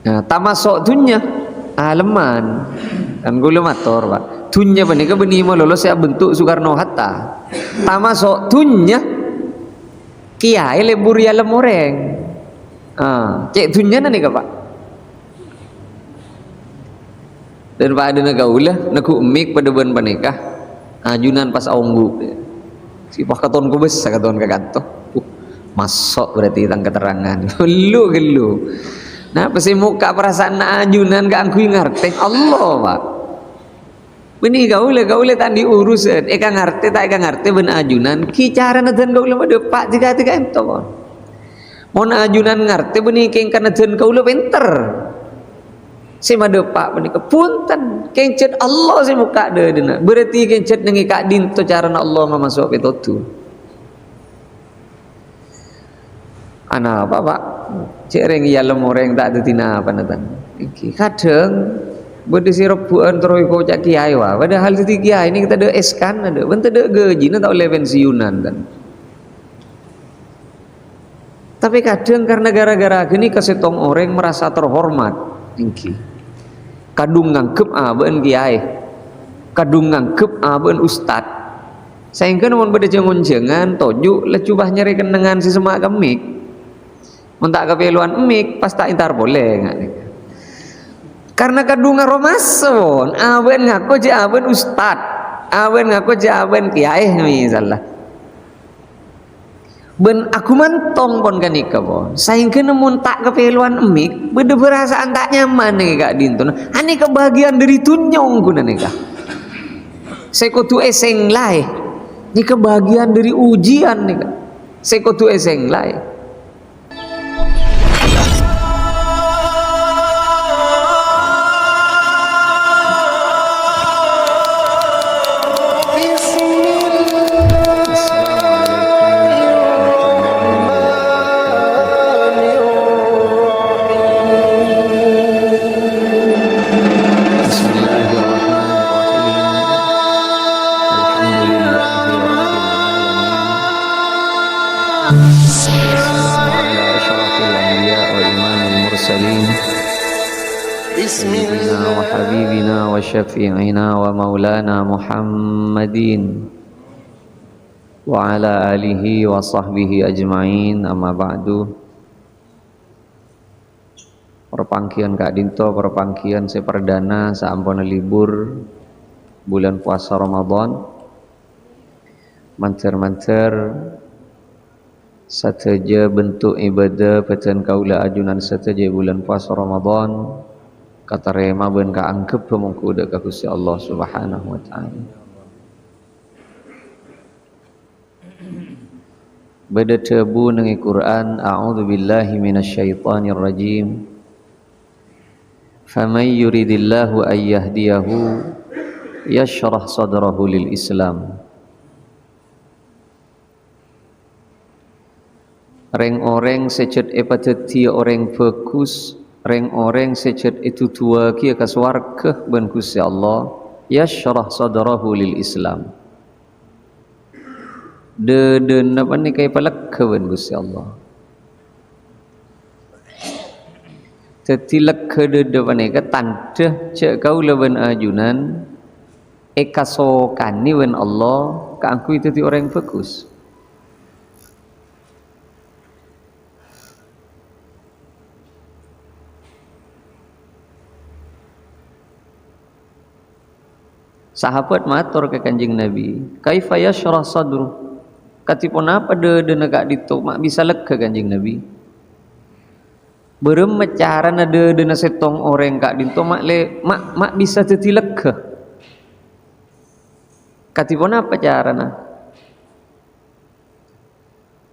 Nah, tamasok dunya aleman kan gula mator Pak. Dunya benika beni mo lolos ya bentuk Soekarno Hatta. Tamasok dunya kiai lebur ya lemoreng. Cek dunya nika Pak. Dan Pak ada nagaulah naku emik pada ben panikah ajunan pas aunggu. Si pak katon ku bes katon ka kanto. Masuk berarti tang keterangan. Gelu. Nah, pasti muka perasaan ajunan ka angku ngarti Allah Pak. Beni gaule tak diurus eka ngarti tak eka ngarti ben ajunan ki cara naden gaule pada Pak tiga ento Pak. Mon ajunan ngarti beni keng kana den gaule pinter. Si made Pak beni kepunten keng cet Allah si muka deuna. Berarti keng cet nengi ka dinto cara Allah masuk petotu. Ana apa Pak? Cek reng iya lemoreng tak ada tina apa natan. Kadang berde sirepuan terus kau cak kiai wah. Padahal itu kiai ini kita ada eskan ada. Bente ada gaji na tak oleh pensiunan kan. Tapi kadang karena gara-gara gini kesetong orang merasa terhormat. Tinggi. Kadung ngangkep aben kiai. Kadung ngangkep aben ustad. Sehingga namun berde jangan-jangan toju lecubah nyari kenangan si semak kemik. Mentak kepeluan emik pas tak intar boleh nggak nih? Karena kadung ngaromason, awen ngaku je awen ustad, awen ngaku je awen kiai misalnya. Ben aku mantong pon kan ika pon. Sehingga namun tak kepeluan emik, beda perasaan tak nyaman nih kak dinto. Ani kebahagiaan dari tunyong guna nih kak. Sekutu eseng lai, ini kebahagiaan dari ujian nih kak. Sekutu eseng lai. سيدنا وحبيبنا وشفيعنا ومولانا محمد وعلى آله وصحبه أجمعين أما بعد. Perpangkian Kak Dinto, perpangkian seperdana saampuna libur bulan puasa Ramadan. Mancer-mancer sateja bentuk ibadah peten kaula ajunan sateja bulan puasa Ramadan. Kata rema ben ka angkep pemungku dak ka Gusti Allah Subhanahu wa taala. Beda tebu nengi Quran, a'udzu billahi minasyaitonir rajim. Faman yuridillahu ay yahdiyahu yashrah sadrahu lil Islam. Reng-oreng secet epateti orang fokus reng-oreng secet itu tua kia ka swarga ben Gusti Allah yashrah sadrahu lil Islam. De napa ni kay palak ben Gusti Allah. Tetilak ke de pane ka tanda cek kau leben ajunan ekasokan ni ben Allah ka angku itu ti orang fokus. Sahabat matur ke Kanjeng Nabi, kaifa yashrah sadru? Katipun apa de negak ditu mak bisa lega Kanjeng Nabi. Berem cara na de setong orang kak dinto mak bisa teti lega. Katipun apa carana?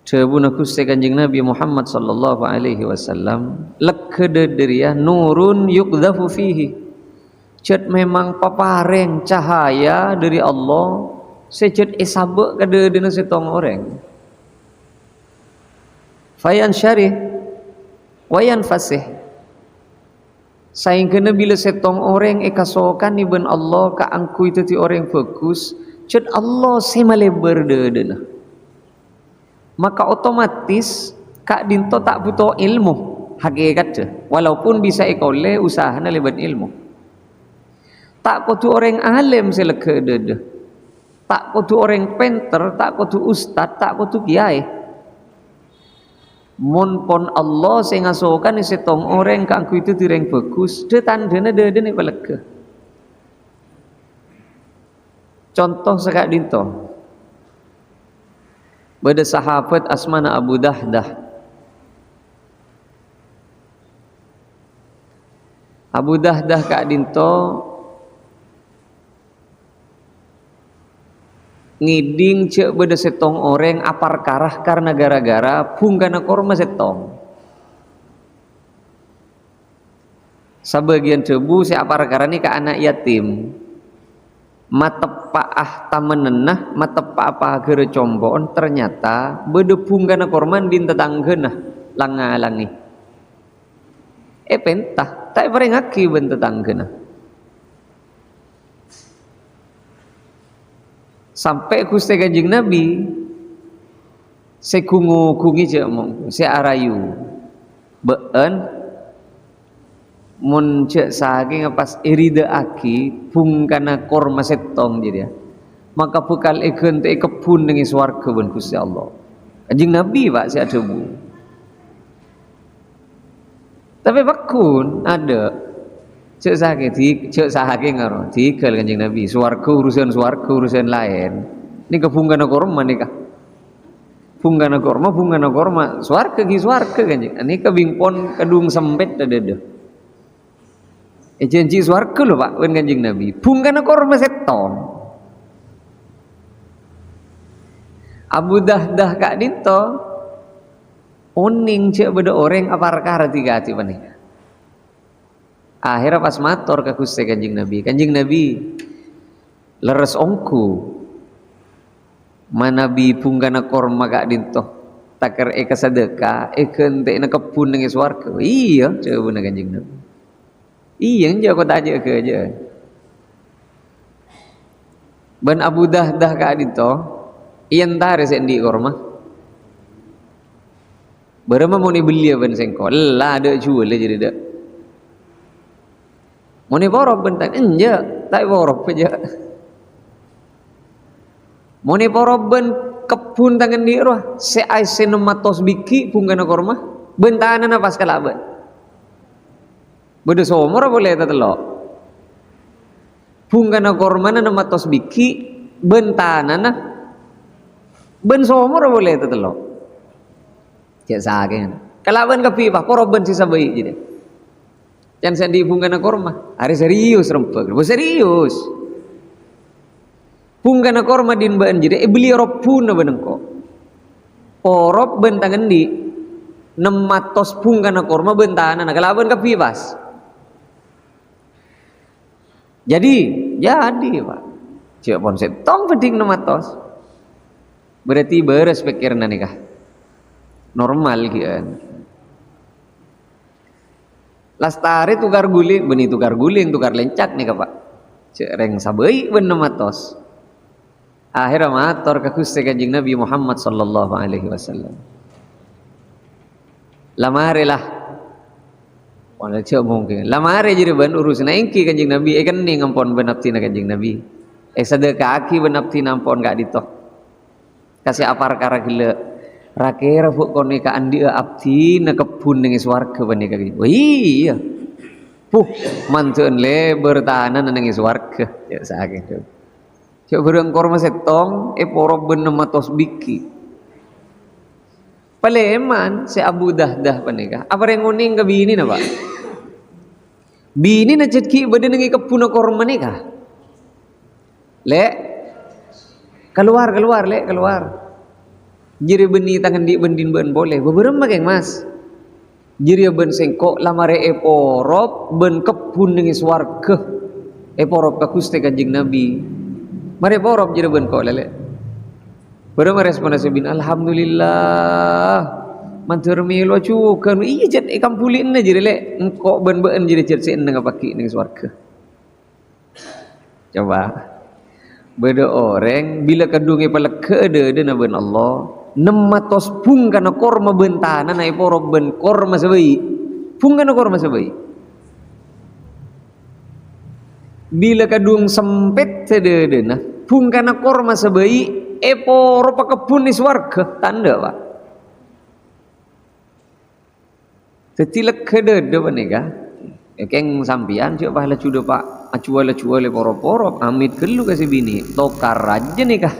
Cebuna Gusti Kanjeng Nabi Muhammad sallallahu alaihi wasallam lega de deriah nurun yuqdhafu fihi. Cet memang papareng cahaya dari Allah secet esabek kada dina setong orang. Fayan syarih wayan fasih. Saing kena bila setong orang ekasokan iben Allah ka angku itu ti orang fokus, cet Allah semaleber dena. Maka otomatis kak dinto tak butuh ilmu. hakikat je. Walaupun bisa ikole usaha na leban ilmu. Tak kudu orang alim seleke dede. Tak kudu orang penter, tak kudu ustad, tak kudu kiai. Mun pon Allah sing ngasokan setong orang kangku itu direng bagus, de tandene dede ni peleke. Contoh sekak dinto. Bada sahabat asmana Abu Dahdah. Abu Dahdah kak dinto ngiding cek beda setong orang apar karah karena gara-gara punggana korma setong. Sebagian cebu si apar karah ni ke anak yatim. Matepa tamenenah, matepa apa gere combon ternyata beda punggana korman din tetanggenah langalangi. Pentah tak perengaki ben tetanggena. Sampai Gusti Kanjeng Nabi sekungu-kungi je mong se arayu been mun cek saking pas irida aki pungkana korma setong jadi maka bekal egen te kebun dengan swarga ben Gusti Allah. Kanjeng Nabi Pak si ada bu. Tapi bakun ada cek saking ngaro tikel Kanjeng Nabi swarga urusan lain. Ini kebunggana korma nikah. Bunggana korma swarga gi swarga Kanjeng. Ini kebingpon kedung sempit dede. Janji swarga lho Pak wen Kanjeng Nabi. Bunggana korma setong. Abu Dahdah kak dinto uning cek beda orang apa perkara tiga hati panik. Akhirnya pas matur ke Gusti Kanjeng Nabi leres ongku manabi punggana korma kak dinto takar eka sedekah eken te na kebun dengan swarga. Iya coba na Kanjeng Nabi. Iya nja kau tanya ke aja. Ben Abu Dahdah kak dinto iyan tare sendi korma. Berapa mau beli ben sengkol lah ada jual jadi dak. Mau borok bentar enja tak borok aja. Mau borok ben kebun tangan di roh se ai senematos biki punggana korma bentanan pas kalaban. Beda somor boleh tatelok. Punggana korma na nematos biki bentanan ben somor boleh tatelok. Cek saking. Kalaban kapi pak poroben sisa bayi jadi. Jangan saya dihubungkan korma. Hari serius rempek. Serius. Punggana korma din ban jadi. Beli ropun na benengko. Porop bentangan di. Nematos punggana korma bentanan. Kalaban kapi pas. Jadi pak. Cek pon setong penting nematos. Berarti beres pikiran nikah. Normal kian. Lastari tukar guling, beni tukar guling, tukar lencak nih Pak. Cereng sabai ben matos. Akhirnya matur ke Gusti Kanjeng Nabi Muhammad sallallahu alaihi wasallam. Lamarilah. Wala cek mungkin. Lamare jadi ben urusan engki Kanjeng Nabi kan ning ngampon ben abdi Kanjeng Nabi. Sedekah aki ben abdi nampon gak ditoh. Kasih apar kara gila. Rakira fuk kone ka andi abdi na kebun dengan swarga bani ka gitu. Iya. Manteun le bertahanan dengan swarga ya saking. Cek bereng korma setong poro ben matos biki. Paleman si Abu Dahdah panika. Apa yang nguning ka bini na Pak? Bini na cetki bade dengan kebun korma nika. Le keluar le. Jiri beni tangan di bendin ben boleh. Beberapa geng mas. Jiri ben sengkok lamare porop ben kebun dengan swarga. Porop ka Gusti Kanjeng Nabi. Mare porop jiri ben kok lele. Berapa respon bin alhamdulillah. Mantur milo cukan. Iya jet ikam pulin na jiri le. Engkok ben jiri jet sen dengan paki dengan swarga. Coba. Beda orang bila kadungi pala kede na ben Allah. Nematos pung kana korma bentana na iporo ben korma sebai Pung kana korma sebai. Bila kadung sempit sededena, pung kana korma sebai eporo pa kebun di swarga tanda Pak. Tetilek kedede panika. Keng sampian siapa pahala cuda Pak. Acuala cuale poro-poro amit kelu kasih bini. Tokar aja nih kah.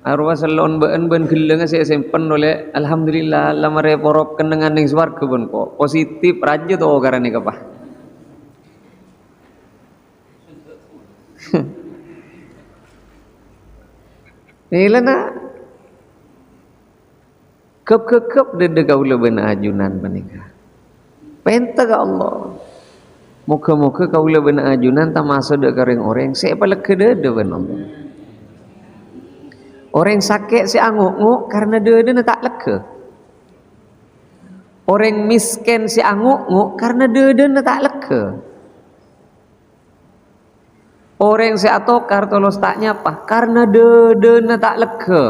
Arwah salon ben geleng saya simpen oleh alhamdulillah lamare porop kenangan ning swarga pun kok positif raja to karane ka Pak. Ilana kep dede kaula beuna ajunan panika. Penta ka Allah. Moga-moga kaula beuna ajunan ta masuk dek karing orang saya palek kedede ben Allah. Orang sakit si anguk-nguk karena dede tak lega. Orang miskin si anguk-nguk karena dede tak lega. Orang si atokar tolos tak nyapa karena dede tak lega.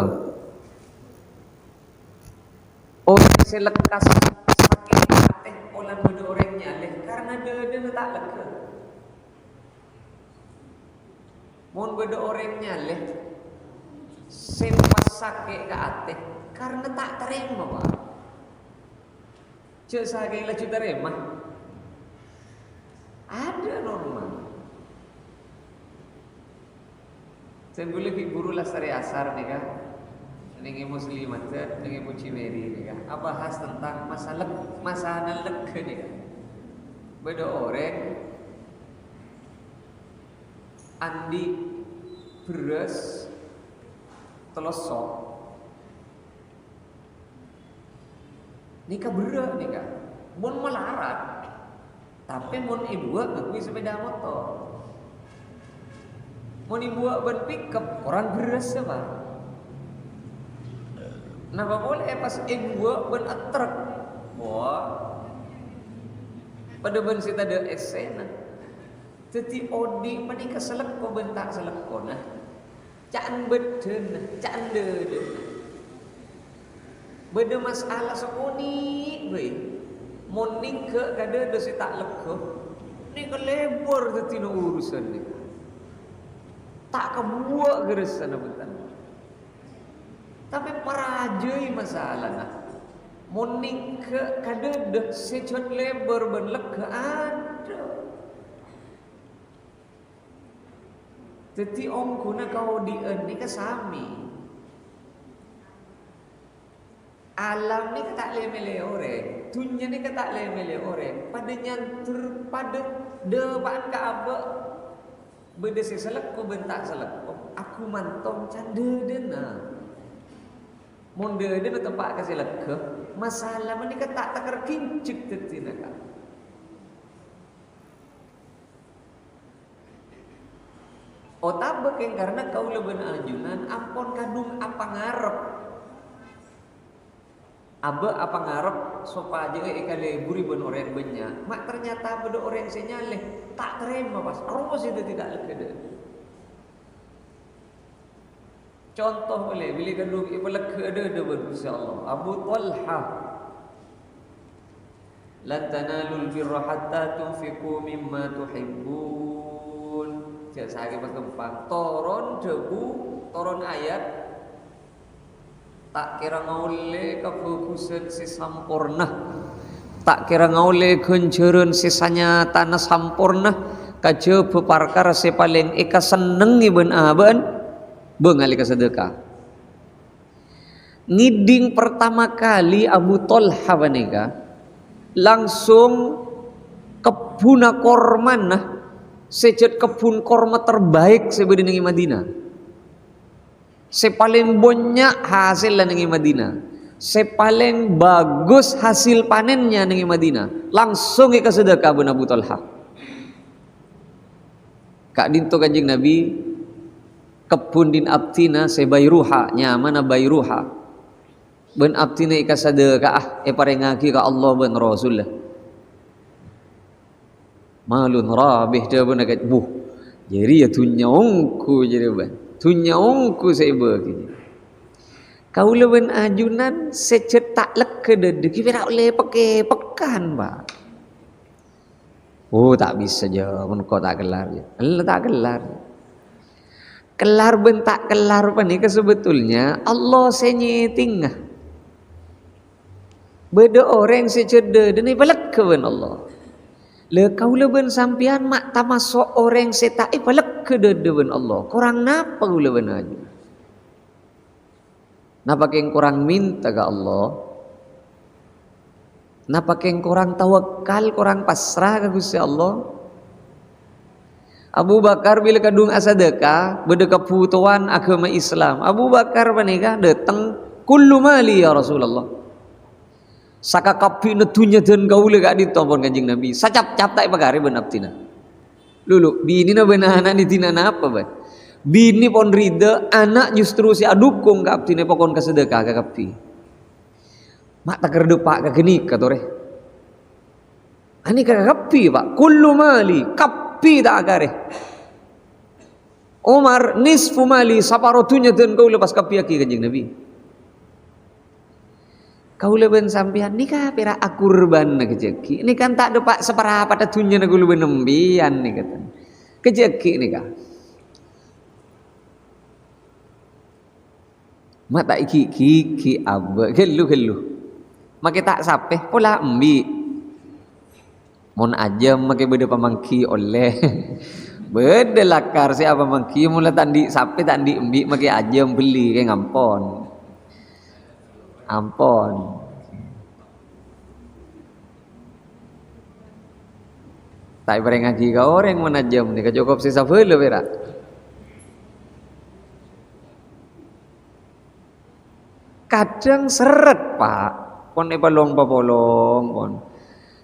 Orang si lekas sakit hati olan beda orang nyaleh karena dede tak lega. Mun beda orang nyaleh sempas sakit ke hati karena tak terima Pak. Cek sakit lah cuta terima. Ada normal. Saya boleh guru lastari asar nih kan. Nengi muslimat, nengi mucimeri nih kan. Apa bahas tentang masalah lega nih kan. Beda orang andi beras telosok nikah berat nikah mun melarat tapi mun ibu ngakui sepeda motor mun ibu ban pickup orang beras apa napa boleh pas ibu ban truk wah pada ban sita de esena teti odi panika selek ko bentak selek ko nah caan beden, caan dede. Beda masalah sokoni, gue. Moning ke kada dosi tak lega. Ni ke lebor tetino urusan ni. Tak kebuak geresan betul. Tapi parajai masalah nah. Moning ke kada dosi cut lebor ben lega ada. Jadi ongkuna kau dien ni kesami. Alam ni ketak lemele orang, dunia ni ketak lemele orang. Pada nyantur pada depan ke apa? Beda si selek ko bentak selek ko. Aku mantong canda dena. Mon dena tempat kasih lega. Masalah ni ketak takar kincik tetina kan. Otak bekeng karena kau leben ajunan ampon kadung apa ngarep abe apa ngarep sopaja ekale buri ben orang banyak mak ternyata beda orang senyaleh tak terima pas arus itu tidak lega. Contoh boleh bila kadung ibu lega ada insyaallah Abu Talha lan tanalul birra hatta tunfiqu mimma tuhibbun. Jangan sakit pas gempang toron debu toron ayat tak kira ngaule kebagusan si sampurna tak kira ngaule genjeren sisanya tanah sampurna kaje beparkar si paling eka seneng iben aben bengali ke sedekah ngiding pertama kali Abu Talha banika langsung kebuna korman nah sejat kebun korma terbaik sebeda nengi Madinah. Sepaling banyak hasil nengi Madinah. Sepaling bagus hasil panennya nengi Madinah. Langsung ke sedekah ben Abu Talha. Kak dinto Kanjeng Nabi kebun din abtina sebayruha nyamana bayruha. Ben abtina ika sedekah parengaki ka Allah ben Rasulullah. Malun rabih dia pun agak buh. Jadi ya tunya ongku jadi ban. Tunya ongku saya bagi. Kaula ben ajunan secetak lekede kira oleh pakai pekan, Pak. Oh, tak bisa je, mun kau tak kelar je. Allah tak kelar. Kelar ben tak kelar apa nih sebetulnya Allah senyeting. Beda orang secede dan balak kewen Allah. Le kaula ben sampian mak tamasuk orang setak balak ke dedewen Allah. Kurang napa kaula ben aju? Napa keng kurang minta ke Allah? Napa keng kurang tawakal, kurang pasrah ke Gusti Allah? Abu Bakar bila kadung asadaka beda keputuan agama Islam. Abu Bakar panika datang kullu mali ya Rasulullah. Saka kapi netunya dan kaula gak ditompon Kanjeng Nabi. Sacap-cap tak pagari ben abtina. Lulu bini na benana di tina apa ba? Bini pon rida, anak justru si adukung ka abtina pokon kasedekah ka kapi. Mak tak kerdepak ka geni ka tore. Ani ka kapi Pak, kullu mali kapi tak agare. Umar nisfu mali saparotunya dan kau lepas kapi aki Kanjeng Nabi. Kau leben sampian nikah pira akurban na kejeki. Ini kan tak ada pak seberapa tatunya na kau leben nembian nih kata. Kejeki nikah. Mata iki abah gelu. Make tak sapeh pola embi. Mon ajam make beda pamangki oleh. Beda lakar si apa mangki mula tandi sapeh tandi embi make ajam beli kayak ngampon. Ampon. Tak bareng ngaji ka orang menajam ni cukup sisa fele pera. Kadang seret Pak. Pon balong pon.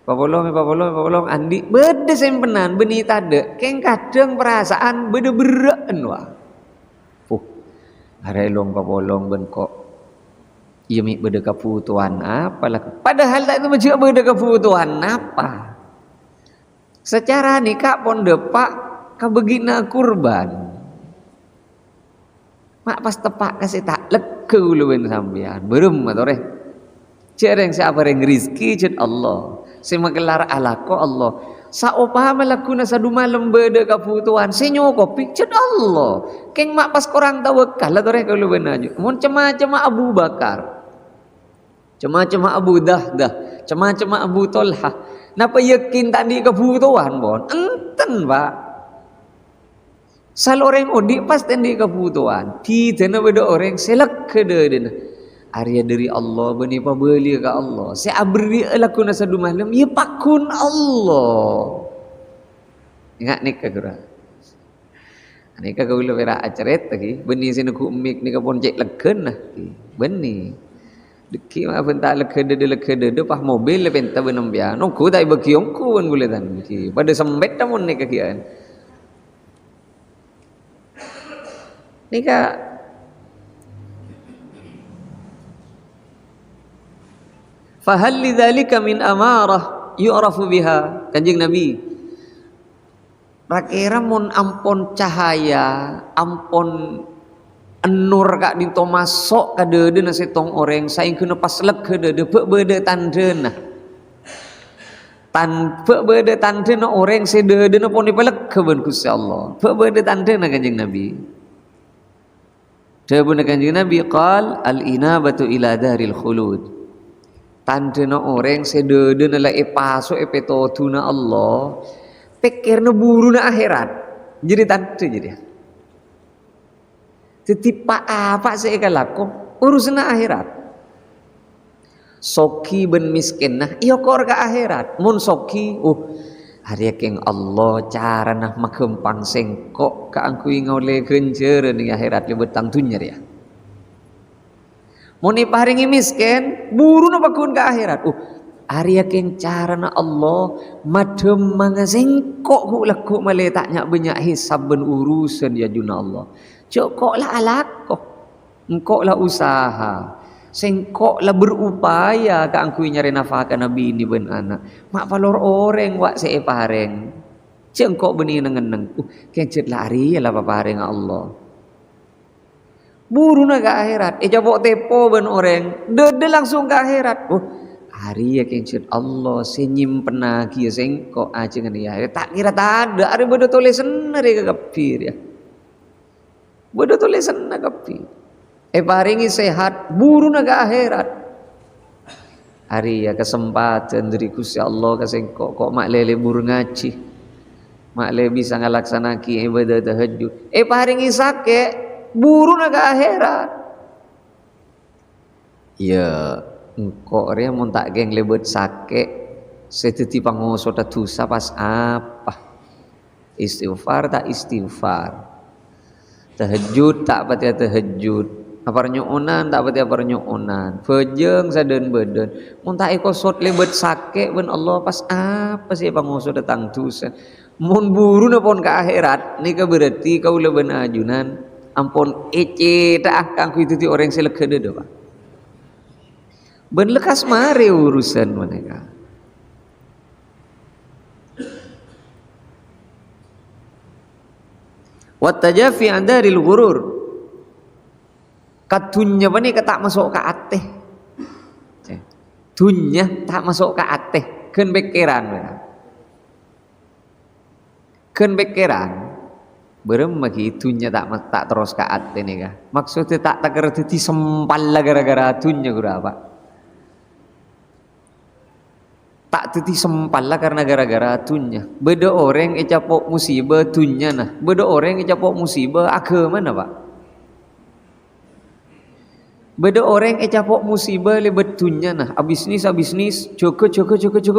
Papolong andi beda sempenan beni tade. Keng kadang perasaan beda beren wah. Harelong papolong ben kok iya mi beda keputuan apalah. Padahal tak itu macam beda keputuan apa. Secara nikah pon depak kabegina kurban. Mak pas tepak kasih tak leke uluwen sampean. Berem atore. Cereng siapa reng rizki cet Allah. Semagelar alako Allah. Saopa melakuna sadu malam beda keputuan. Senyo kopi cet Allah. Keng mak pas korang tawakal atore uluwen aja. Mun cema-cema Abu Bakar. Cema-cema Abu Dahdah, cema-cema Abu Tolha. Napa yakin tadi kebutuhan bon? Enten Pak. Saloreng odi pasti di kebutuhan. Tidak beda orang selak kededen. Arya dari Allah bani pabeli ke Allah. Saya abri lakuna sadu malam ya pakun Allah. Ingat nik kagura. Nika kagula vera acaret lagi. Beni sini ku umik nika pon cek legen nah. Beni. Deki mah bentar lekede pas mobil le penta benem biar nungku tak bekiongku kan boleh tan pada sembet namun ni kakian nika fahal lidzalika min amarah yu'rafu biha Kanjeng Nabi rakira mun ampon cahaya ampon nur kak dinto masuk ka dede na setong orang saing kena pas lek ke dede pe beda tandena pe beda tandena orang se dede na pon dipelek ke ben Gusti Allah pe beda tandena Kanjeng Nabi Jawabna Kanjeng Nabi qal al inabatu ila daril khulud tandena orang se dede na la paso petotuna Allah pikirna buru na akhirat jadi tante jadi Tetipa apa saya laku urusan akhirat. Soki ben miskin nah iya kor ke akhirat. Mun soki hari keng Allah cara nah makempang sengkok ka angkui ngole genjer ni akhirat lebet tang dunya ya. Mun iparingi miskin buru na pakun ke akhirat. Hari keng cara na Allah madem mangasengkok ku laku maletaknya banyak hisab ben urusan ya juna Allah. Cokok lah alako, engkau lah usaha, sengkok lah berupaya ke angkui nyari nafkah Nabi ini ben anak. Mak palor orang wak seepareng, cengkok benih nengeneng, kecet lari lah papareng Allah. buru na ke akhirat. Coba tepo ben orang, de langsung ke akhirat. Oh, hari ya kencet Allah senyimpen lagi ya sengko aja kan ya. Tak kira tak ada, hari bodoh tulisan hari kekepir ya. Bodoh tulisan na kepir. Paringi sehat, buru na ke akhirat. Hari ya kesempatan dari Gusti Allah kasengko kok mak lele buru ngaji. Mak lele bisa ngalaksanaki ibadah tahajud. Paringi sakit, buru na ke akhirat. Ya, engkau dia mau tak geng lebet sakit, seteti pangoso tak dosa pas apa? Istighfar tak istighfar, tahajud tak pati tahajud, aparnyoonan tak pati aparnyoonan, bejeng saden badan, mau tak ikosot lebet sakit ben Allah pas apa sih pangoso datang dosa, mau buru napon ke akhirat, ni berarti kau leben ajunan, ampun tak akan ku itu orang selekede dah pak. Ben lekas mari urusan mereka. Wat tajafi an daril ghurur. Katunya bani tak masuk ke ateh. Dunya tak masuk ke ateh, keun bekeran. Keun bekeran. Berem bagi dunya tak terus ke ateh nih kah. Maksudnya tak kerti sempal gara-gara dunya gura apa? Tak teti sempal lah karena gara-gara dunya. Beda orang capok musibah dunya nah. Beda orang capok musibah agama nah pak. Beda orang capok musibah lebet dunya nah. Abisnis cukup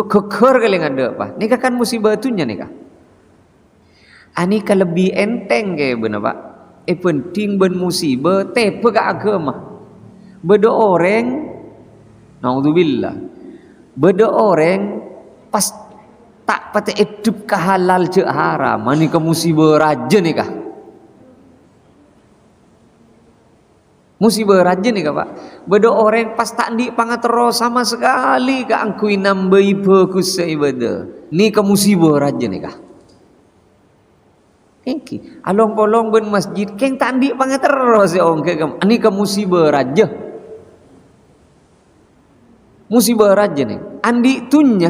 keker kali ngada pak. Ini kan musibah dunya nih kah. Ani ka lebih enteng kayak bener pak. Penting ben musibah tepe ke agama. Beda orang, naudzubillah. Beda orang pas tak pati hidup ke halal je haram, ani ke musibah raja nih kah? Musibah raja nih kah pak? Beda orang pas tak di pangatero sama sekali ke angkui nambai bagus seibadah, ni ke musibah raja nih kah? Kengki, along kolong ben masjid, keng tak di pangatero si ong ke, ani ke musibah raja. Musibah raja nih andi tunya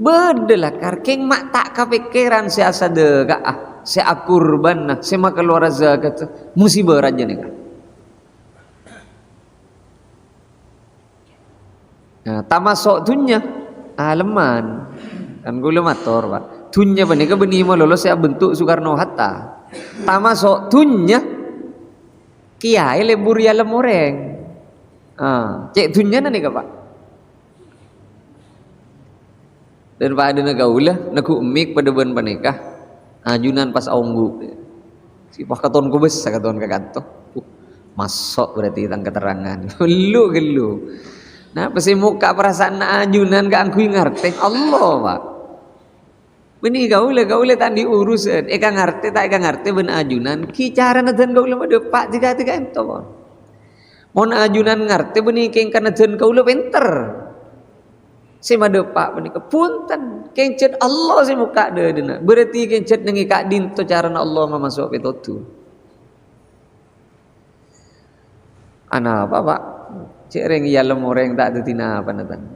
bedelah karkeng mak tak kepikiran si asade ka si akurban nah si mak keluar zakat musibah raja nih kan nah tamasok tunya aleman kan gula mator pak tunya bani ka beni mo lolos ya bentuk Soekarno Hatta tamasok tunya kiai lebur ya lemoreng cek tunya nih ka pak dan pada negaulah naku emik pada ben panikah ajunan pas aunggu si pak katon ku besar katon kakanto masuk berarti tang keterangan gelu nah pasti muka perasaan ajunan ka angku ngarteng Allah pak beni gaule tak diurusan eka ngarti tak eka ngarti ben ajunan ki cara nadan gaule made pak tiga ento mon ajunan ngarti beni keng kana den gaule pinter si made pak beni kepunten kencet Allah si muka deuna berarti kencet nengi kak dinto cara Allah masuk petotu ana apa pak cek reng yalem orang tak tetina apa natan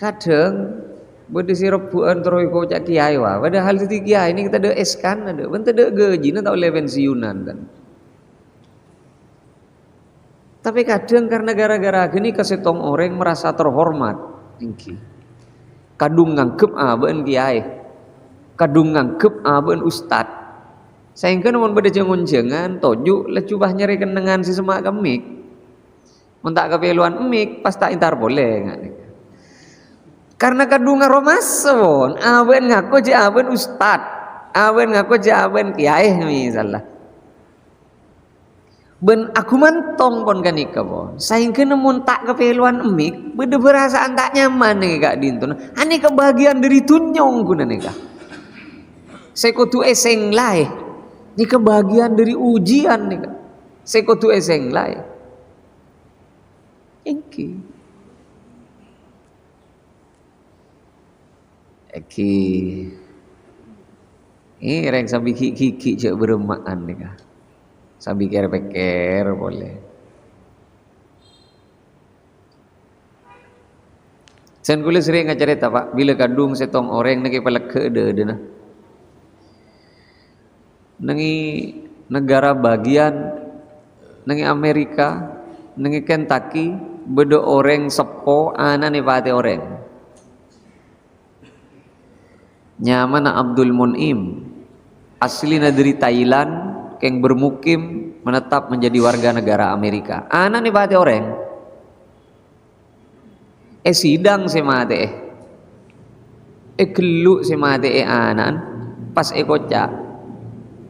kadang bede si rebuan terus ko cak kiai wa padahal titi kiai ini kita de eskan ada ben teu gaji na tau le pensiunan kan tapi kadang karena gara-gara gini kesetong orang merasa terhormat tinggi kadung ngangkep ben kiai kadung ngangkep ben ustad sehingga namun beda jengon-jengan toju lecubah nyari kenengan si semak kemik mentak kepeluan emik pas tak intar boleh karena kadung ngaromason ben ngaku je ben ustad ben ngaku je ben kiai misalnya ben aku mantong pon kanika pon saingkeun namun tak kepeluan emik bede perasaan tak nyaman nih kak dintun ani kebahagiaan dari tunyong kuna nih kak sekutu eseng lai ini kebahagiaan dari ujian nih kak sekutu eseng lai engki ini reng sampai kiki cek beremaan nih kak Sabi pikir boleh. Sen kula sering ngacarita Pak, bila kadung setong orang nagi paleke de nah. Nangi negara bagian nangi Amerika, nangi Kentucky, bedo orang sepo ana ni pate orang. Nyaman Abdul Mun'im, asli dari Thailand, yang bermukim menetap menjadi warga negara Amerika. Ana ni pate orang. Sidang si mate kelu si mate anan pas kocak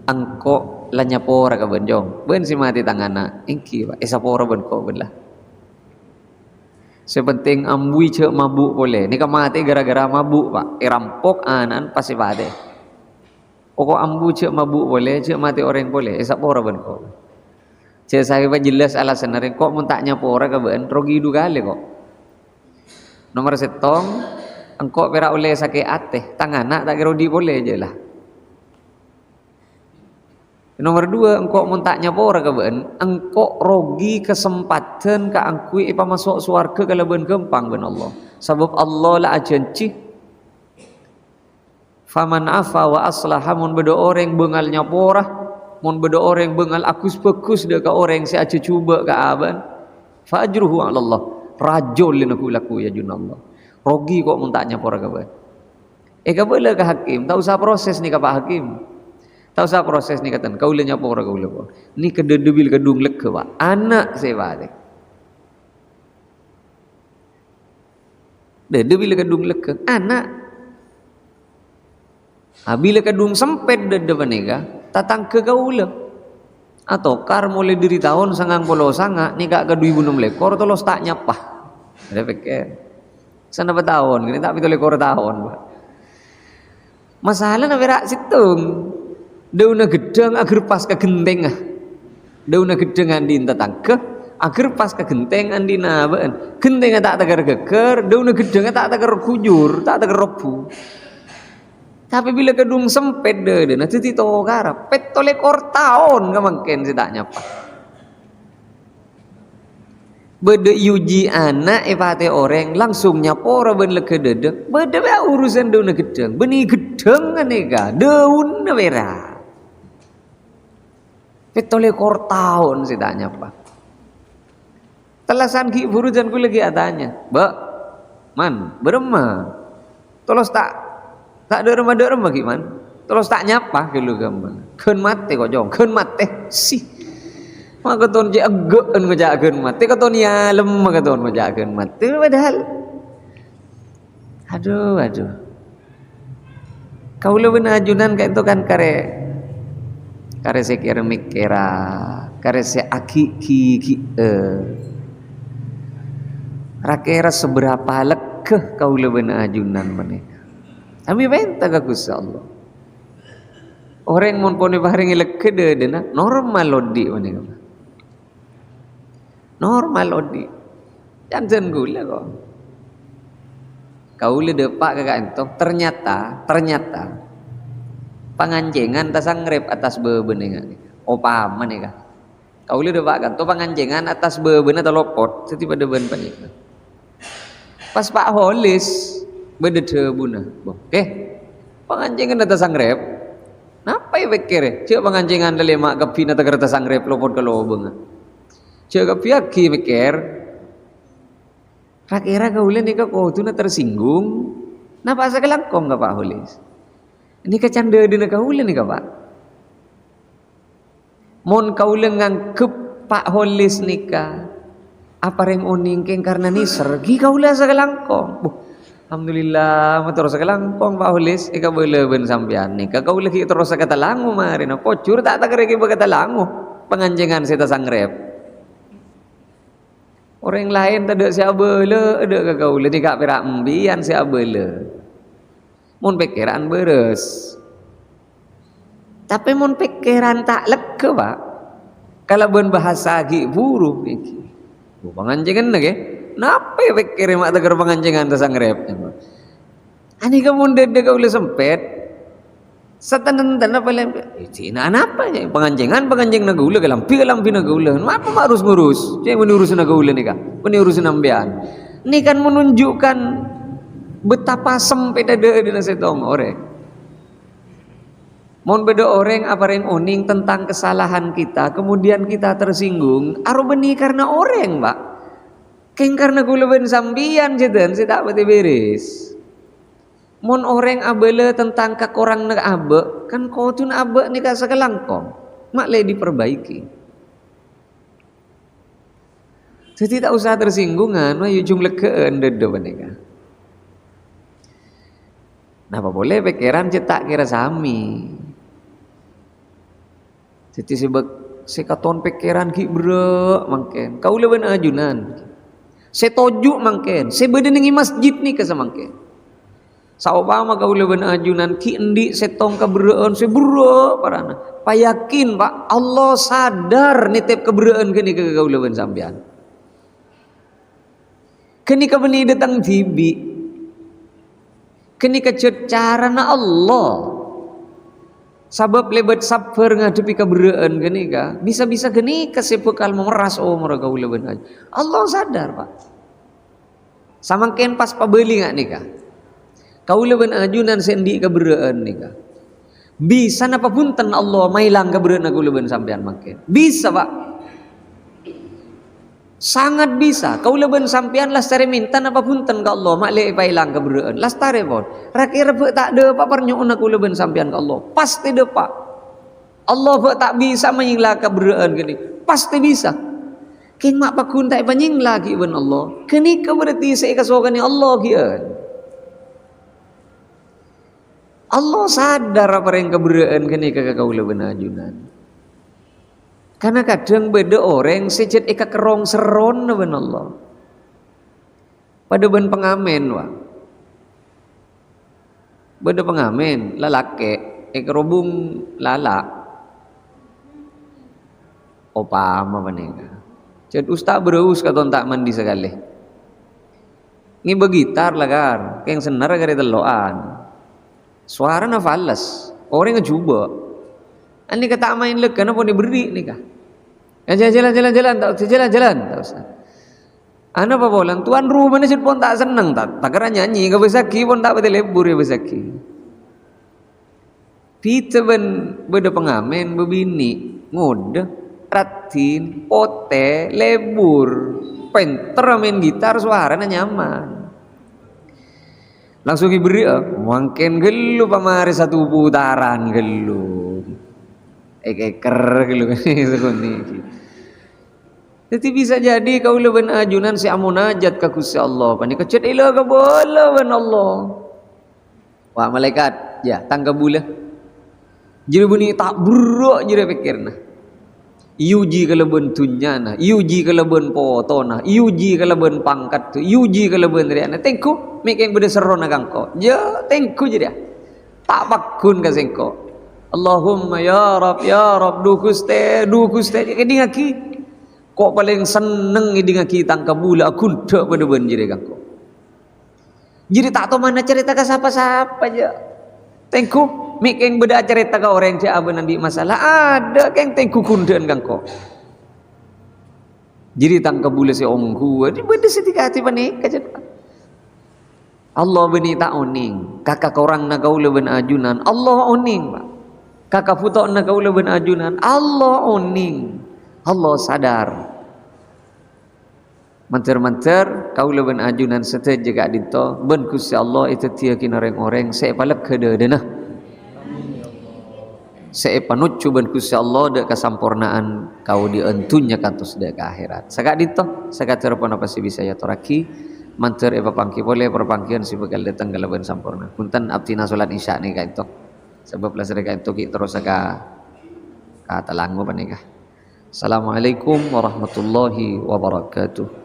angko lanyapora ka benjong ben si mati tangana engki Pak sapora ben ko ben lah sepenting ambui cek mabuk boleh ni ka mati gara-gara mabuk Pak rampok anan pas si pate pokok ambu cek mabuk boleh cek mati orang boleh sapora ben ko cek saya jelas alasan nare kok mun tak nyapora ka ben rogi du kali kok nomor setong engkau pera oleh sakit ateh tangana tak kira di boleh je lah. Nomor dua engkau muntaknya pora ke ben engkau rogi kesempatan ka angkui ipa masuk surga kalau ben gampang ben Allah sebab Allah lah janji faman afa wa aslaha mun bedo orang bengal nyapora mun bedo orang bengal akus pekus de ka orang si aja cuba ka aban fa ajruhu ala Allah rajul laku ya junallah rogi kok muntaknya pora kabar kabel ke hakim tak usah proses ni ka Pak Hakim tak usah proses ni katan kau lenya pora kau lepo ni kededebil kedung lek Pak anak sewa deh dedebil kedung lek anak bila kedung sempet dede panega tatang ke kau le atau kar mulai dari tahun 99 ni kak ke 2006 lekor tolos tak nyapah ada pikir sana bertahun gini tak betul lekor tahun masalah na berak situng dauna gedang agar pas ke genteng dauna gedang andi tatang ke agar pas ke genteng andi naben genteng tak tegar geger dauna gedang tak tegar kujur tak tegar robu tapi bila kedung sempet deh nanti tito karap pet lekor tahun nggak mungkin sih tak nyapa bede yuji anak ipate orang langsung nyapora ben leke dedek bede ba urusan daun gedeng beni gedeng aneka daun merah pet lekor tahun sih tak nyapa telasan ki urusan ku lagi atanya mbak man berema tolos tak ada remah gimana terus tak nyapa gitu gaman keun mate kok jong keun mate sih maka ton je aggeun ngajakeun mate katon ya lem katon ngajakeun mate padahal aduh kaula beun ajunan ka itu kan kare sekira mikira kare se aki ki rakera seberapa lekeh kaula beun ajunan meneh kami benta ka Gusti Allah. Orang mun pone barengi lekede dena normal lodi mane. Normal lodi. Janten gula kok. Kaule depak ka entong ternyata panganjengan tasangrep atas bebenengan. Opa mane ka. Kaule depak kan to panganjengan atas bebena telopot setiba deben panika. Pas Pak Holis bedede buna panganjengan data sangrep napa ya pikir cek panganjengan lelema kepina tegar data sangrep lopot ke lobeng cek kepiaki mikir rakira kaulen nika kau tu na tersinggung napa asa kelangkong ka Pak Holis ini kecanda dina kaulen nika Pak mon kaulen ngangkep Pak Holis nika apa reng oning keng karena niser gi kaulen asa kelangkong alhamdulillah terus kelangkong Pak Holis ika boleh ben sampean nika kau lagi terus kata langu marina kocur tak reki kata langu penganjengan seta sangrep orang lain tak ada siapa le ada ke kau le nika perak embian siapa le mun pikiran beres tapi mun pikiran tak leke Pak kalau ben bahasa gi buruh iki penganjengan nage napa ya pikir mak tegar penganjengan tasang rep ani kamu dede kau le sempet Satan apa lem? Cina apa ya? Penganjing nagaula galampi nagaula. Apa harus ngurus? Cek menurus nagaula nih kah? Menurus nambian. Ini kan menunjukkan betapa sempit ada di setong orang. Mohon beda orang apa yang oning tentang kesalahan kita, kemudian kita tersinggung. Aro beni karena orang, Pak. Keng karena gula ben sambian jeden, saya tak pati beres. Mon orang abele tentang kakorang nak abe, kan kau tu nak abe ni kasa kelangkong, mak le diperbaiki. Jadi tak usah tersinggungan, wah ujung lekeen dedo benika. Napa boleh pikiran cetak kira sami. Jadi sebab sekaton pikiran ki bre mangken, kau leben ajunan. Setojuk mangken, sebedenengi masjid ni kasa mangken. Saupama kau leben ajunan ki endi setong keberaan sebura parana. Payakin Pak, Allah sadar nitip keberaan kini ke kau leben sampean. Kini ka beni datang tibi. Kini ka carana Allah. Sabab lebat sabar ngadepi keberaan kini ka. Bisa-bisa kini ka sepekal memeras umur kau leben ajunan. Allah sadar Pak. Samangken pas pabeli ngak nikah. Kau leben ajunan sendi keberaan nikah. Bisa napa punten Allah mailang keberaan aku leben sampean makin. Bisa Pak. Sangat bisa. Kau leben sampean lastare minta napa punten ka Allah mak le pailang keberaan. Lastare pon. Rakira pe tak de Pak pernyuun aku leben sampean ka Allah. Pasti de Pak. Allah pe tak bisa menyingla keberaan gini. Pasti bisa. King mak pakun tak penyingla ki ben Allah. Kini ka berarti saya kasokan ni Allah kian. Allah sadar apa yang keberaan kini kakak kau leben ajunan. Karena kadang beda orang sejat eka kerong seron ben Allah. Pada ben pengamen wah. Beda pengamen lalake eka robung lala. Opa ama panega. Jad ustaz bereus katon tak mandi sekali. Ngi begitar lagar, keng senar gare teloan. Suara na falas, orang ngejuba. Ani kata main lega, napa diberi ni kah? Jalan, tak jalan. Tak usah. Ana apa bolan? Tuan rumah ni pun tak senang, tak kira nyanyi, ke besaki pun tak betul lebur ya besaki. Pita ben beda pengamen, bebini, ngode, ratin, pote, lebur, penter main gitar, suara na nyaman. Langsung diberi mungkin gelu pamari satu putaran gelu eker gelu sekoni. Jadi bisa jadi kau leben ajunan si amunajat ka Gusti Allah pani kecet ila ka bola ben Allah. Wah malaikat ya tangga bula. Jadi bunyi tak buruk jadi pikirna. Iuji keleben tunyana, iuji keleben potona, iuji keleben pangkat tu, iuji keleben riana. Tengku, mikeng beda serona kangko. Ya, tengku je dia. Tak pakun ka sengko. Allahumma ya Rab, du Gusti. Kedi ngaki. Kok paling seneng idi ngaki tangka bula kunta pada ben je kangko. Jadi tak tahu mana cerita ke siapa-siapa je. Tengku. Mikeng beda cerita ke orang yang cakap nanti masalah ada keng tengku kundan kangko. Jadi tangka bule si ongku, di beda setika hati panik kajet. Allah beni tak oning, kakak orang nak kau leben ajunan, Allah oning pak. Kakak putok nak kau leben ajunan, Allah oning, Allah sadar. Manter kau leben ajunan setelah jaga dito, ben Gusti Allah itu tiakin orang-orang saya palak kede denah. Saya panut cuban Gusti Allah dek kesampurnaan kau dientunya kantos dek ke akhirat. Sakat dito, sakat terpon apa sih bisa ya toraki. Manter eva pangki boleh perpangkian si bekal datang kalaban sampurna. Punten abtina salat isya nih kait to. Sebab lah sereka itu ki terus ka talango panikah. Assalamualaikum warahmatullahi wabarakatuh.